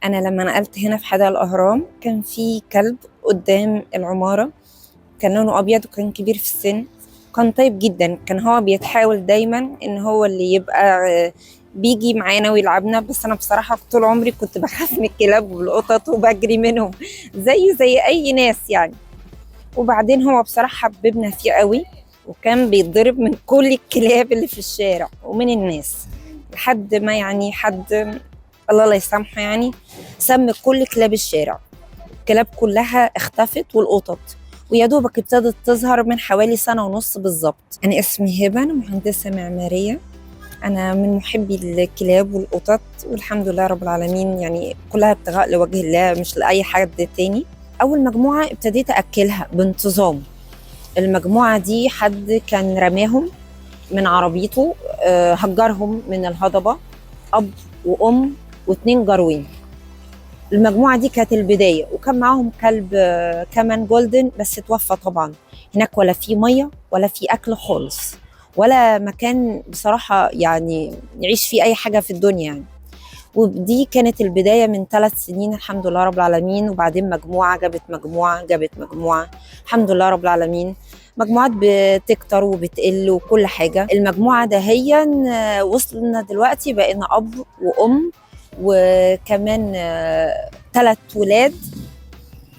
انا لما نقلت هنا في حدائق الاهرام كان في كلب قدام العماره. كان لونه ابيض وكان كبير في السن. كان طيب جدا، كان هو بيتحاول دايما ان هو اللي يبقى بيجي معانا ويلعبنا. بس انا بصراحه طول عمري كنت بخاف من الكلاب والقطط وبجري منهم زي اي ناس يعني. وبعدين هو بصراحه حببنا فيه قوي، وكان بيتضرب من كل الكلاب اللي في الشارع ومن الناس، لحد ما يعني حد الله لا يسامحه يعني سم كل كلاب الشارع. الكلاب كلها اختفت والقطط، ويا دوبك ابتدت تظهر من حوالي سنة ونص بالظبط. أنا اسمي هبة، أنا مهندسة معمارية. أنا من محبي الكلاب والقطط، والحمد لله رب العالمين، يعني كلها ابتغاء لوجه الله مش لأي حد تاني. أول مجموعة ابتديت أكلها بانتظام. المجموعة دي حد كان رماهم من عربيته، هجرهم من الهضبة، أب وأم واتنين جاروين. المجموعة دي كانت البداية، وكان معاهم كلب كمان جولدن، بس اتوفى طبعا. هناك ولا في مية ولا في أكل خالص، ولا مكان بصراحة يعني نعيش فيه أي حاجة في الدنيا يعني. ودي كانت البداية من 3 سنين، الحمد لله رب العالمين. وبعدين مجموعة جابت مجموعة جابت مجموعة، الحمد لله رب العالمين. مجموعات بتكتر وبتقل وكل حاجة. المجموعة دهيا وصلنا دلوقتي بقينا أب وأم، وكمان 3 ولاد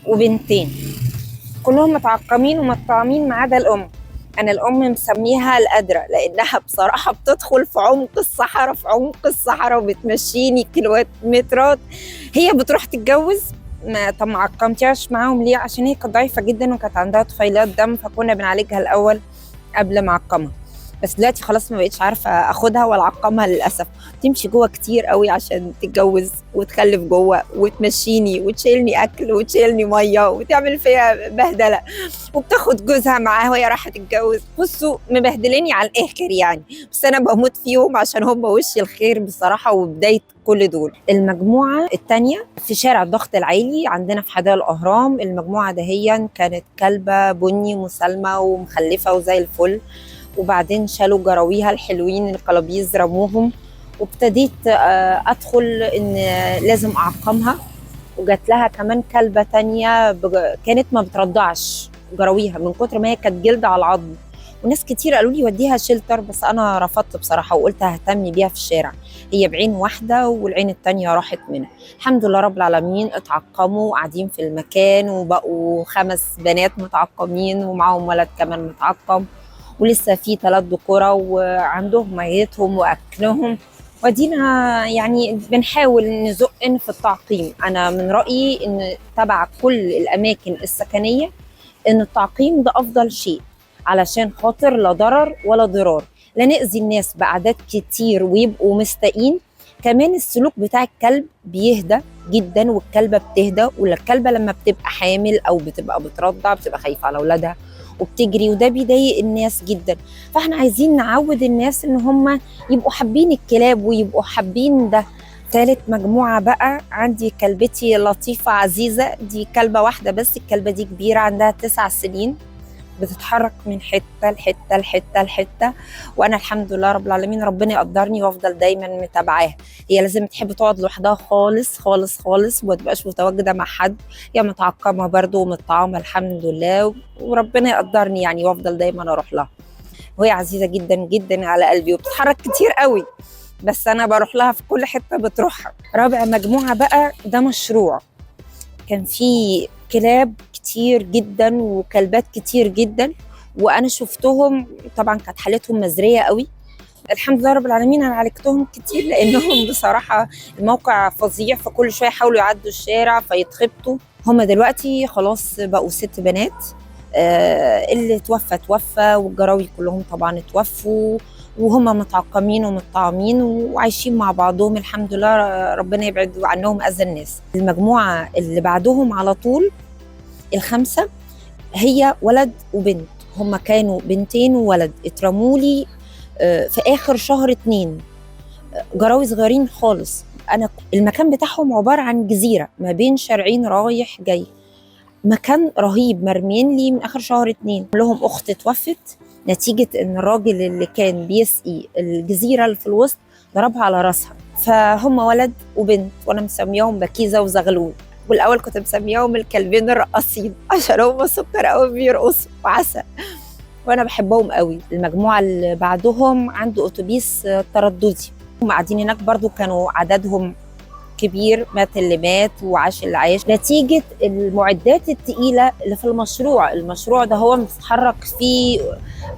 وبنتين، كلهم متعقمين ومطعمين ما عدا الأم. أنا الأم مسميها القادرة، لأنها بصراحة بتدخل في عمق الصحراء في عمق الصحراء وبتمشيني كيلومترات. هي بتروح تتجوز، ما طب ما عقمتيهاش معاهم ليه؟ عشان هي كانت ضعيفة جدا وكانت عندها طفيلات دم، فكنا بنعالجها الأول قبل ما أعقمها. بس دلوقتي خلاص ما بقتش عارفه اخدها ولا اعقمها للاسف. تمشي جوه كتير قوي عشان تتجوز وتخلف جوه وتمشيني وتشيلني اكل وتشيلني ميه وتعمل فيها بهدله، وبتاخد جوزها معاها وهي رايحه تتجوز. بصوا مبهدليني على الاخر يعني، بس انا بموت فيهم عشان هم وش الخير بصراحه وبدايه كل دول. المجموعه الثانيه في شارع الضغط العالي عندنا في حدائق الاهرام. المجموعه دهيا كانت كلبه بني مسالمه ومخلفه وزي الفل، وبعدين شالوا جراويها الحلوين القلابيز رموهم. وابتديت ادخل ان لازم اعقمها. وجات لها كمان كلبه تانية كانت ما بترضعش جراويها من كتر ما هي كانت جلد على العظم. وناس كتير قالوا لي وديها شيلتر، بس انا رفضت بصراحه وقلت ههتم بيها في الشارع. هي بعين واحده والعين التانية راحت منها. الحمد لله رب العالمين، اتعقموا وقاعدين في المكان، وبقوا 5 بنات متعقمين ومعاهم ولد كمان متعقم، ولسه في 3 ذكورة وعندهم ميتهم واكلهم. ودينا يعني بنحاول نزق في التعقيم. انا من رايي ان تبع كل الاماكن السكنيه ان التعقيم ده افضل شيء، علشان خاطر لا ضرر ولا ضرار، لا نأذي الناس باعداد كتير ويبقوا مستائين. كمان السلوك بتاع الكلب بيهدى جدا، والكلبه بتهدى. والكلبه لما بتبقى حامل او بتبقى بترضع بتبقى خايفه على اولادها وبتجري، وده بيضايق الناس جدا. فاحنا عايزين نعود الناس ان هم يبقوا حابين الكلاب ويبقوا حابين ده. ثالث مجموعة بقى عندي كلبتي لطيفة عزيزة، دي كلبة واحدة بس. الكلبة دي كبيرة عندها 9 سنين، بتتحرك من حتة لحتة لحتة لحتة. وأنا الحمد لله رب العالمين ربنا يقدرني وأفضل دايما متابعاها. هي لازم تحب تقعد لوحدها خالص خالص خالص وما تبقاش متواجدة مع حد. هي متعقمة برضو ومتطعمة الحمد لله، وربنا يقدرني يعني وأفضل دايما أروح لها. وهي عزيزة جدا جدا على قلبي وبتتحرك كتير قوي، بس أنا بروح لها في كل حتة بتروحها. رابع مجموعة بقى ده مشروع. كان في كلاب كتير جدا وكلبات كتير جدا، وانا شفتهم طبعا كانت حالتهم مزريه قوي. الحمد لله رب العالمين انا عالجتهم كتير لانهم بصراحه الموقع فظيع، فكل شويه يحاولوا يعدوا الشارع فيتخبطوا. هم دلوقتي خلاص بقوا 6 بنات. اللي توفى توفى، والجراوي كلهم طبعا اتوفوا، وهم متعقمين ومتطعمين وعايشين مع بعضهم الحمد لله. ربنا يبعد عنهم اذى الناس. المجموعه اللي بعدهم على طول ال5 هي ولد وبنت. هم كانوا بنتين وولد اترموا لي في اخر شهر 2. جراوي صغيرين خالص. انا المكان بتاعهم عباره عن جزيره ما بين شارعين رايح جاي، مكان رهيب. مرمين لي من اخر شهر 2. لهم اخت توفت نتيجه ان الراجل اللي كان بيسقي الجزيره اللي في الوسط ضربها على راسها. فهم ولد وبنت، وانا مسمياهم بكيزه وزغلول. والاول كنت مسمياهم الكلبين الرقاصين عشان هم سكر قوي بيرقصوا وعسل، وانا بحبهم قوي. المجموعه اللي بعدهم عنده اتوبيس ترددي، هم قاعدين هناك برضو كانوا عددهم كبير، مات اللي مات وعاش اللي عاش، نتيجة المعدات التقيلة اللي في المشروع. المشروع ده هو متحرك فيه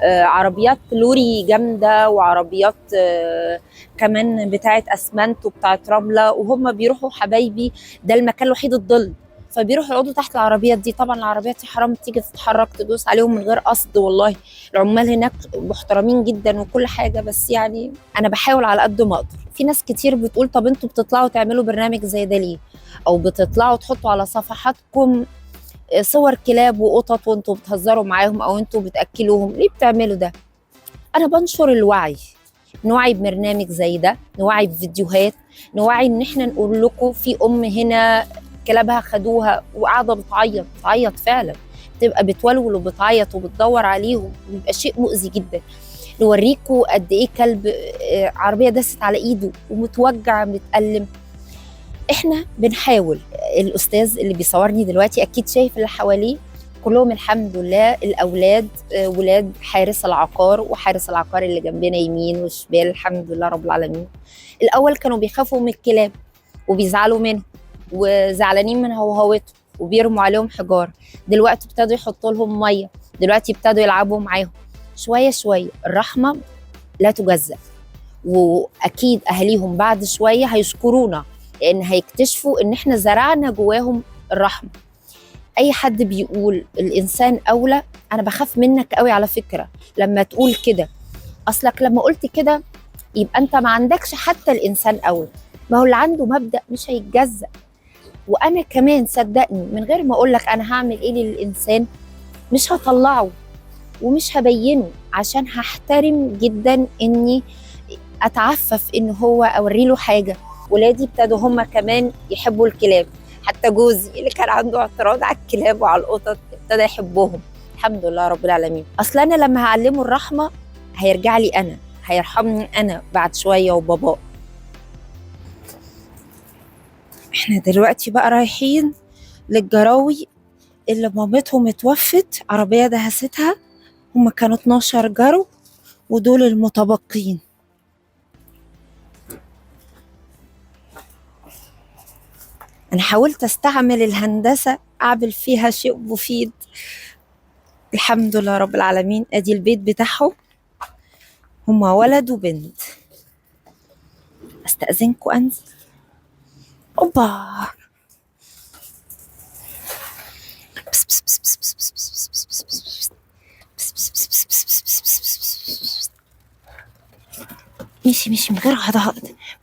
عربيات لوري جامدة، وعربيات كمان بتاعة أسمنت وبتاعة رملة، وهم بيروحوا حبايبي ده المكان الوحيد الظل، فبيروحوا يقعدوا تحت العربيات دي. طبعا العربيات دي حرام تيجي تتحرك تدوس عليهم من غير قصد. والله العمال هناك محترمين جدا وكل حاجه، بس يعني انا بحاول على قد ما اقدر. في ناس كتير بتقول طب انتوا بتطلعوا تعملوا برنامج زي ده ليه، او بتطلعوا تحطوا على صفحاتكم صور كلاب وقطط وانتوا بتهزروا معاهم او انتوا بتاكلوهم، ليه بتعملوا ده؟ انا بنشر الوعي، نوعي ببرنامج زي ده، نوعي بفيديوهات، نوعي ان احنا نقول لكم في هنا كلابها خدوها وقاعده بتعيط فعلا، بتبقى بتولول وبتعيط وبتدور عليهم، وبيبقى شيء مؤذي جدا. نوريكوا قد ايه كلب عربيه دست على ايده ومتوجع متألم. احنا بنحاول. الاستاذ اللي بيصورني دلوقتي اكيد شايف اللي حواليه كلهم الحمد لله الاولاد ولاد حارس العقار، وحارس العقار اللي جنبنا يمين وشمال الحمد لله رب العالمين. الاول كانوا بيخافوا من الكلاب وبيزعلوا منهم وزعلانين من هوهوتهم وبيرموا عليهم حجار، دلوقتي ابتدوا يحطوا لهم ميه، دلوقتي ابتدوا يلعبوا معاهم. شويه شويه الرحمه لا تجزأ، واكيد اهاليهم بعد شويه هيشكرونا لان هيكتشفوا ان احنا زرعنا جواهم الرحمه. اي حد بيقول الانسان اولى، انا بخاف منك قوي على فكره لما تقول كده، اصلك لما قلت كده يبقى انت ما عندكش حتى الانسان اولى. ما هو اللي عنده مبدأ مش هيتجزأ. وانا كمان صدقني من غير ما اقول لك انا هعمل ايه للانسان، مش هطلعه ومش هبينه، عشان هحترم جدا اني اتعفف ان هو اوري له حاجه. ولادي ابتدوا هم كمان يحبوا الكلاب، حتى جوزي اللي كان عنده اعتراض على الكلاب وعلى القطط ابتدى يحبهم الحمد لله رب العالمين. اصل انا لما هعلمه الرحمه هيرجع لي انا، هيرحمني انا بعد شويه وباباه. احنا دلوقتي بقى رايحين للجراوي اللي مامتهم اتوفت، عربيه دهستها، هم كانوا 12 جرو ودول المتبقين. أنا حاولت أستعمل الهندسة أعمل فيها شيء مفيد، الحمد لله رب العالمين. أدي البيت بتاعهم، هما ولد وبنت. أستأذنكوا أنزل. أوبا مشي مشي من غير عضعض،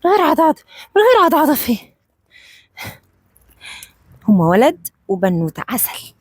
من غير عضعض، من غير عضعض. فيه هما ولد وبنوتة عسل.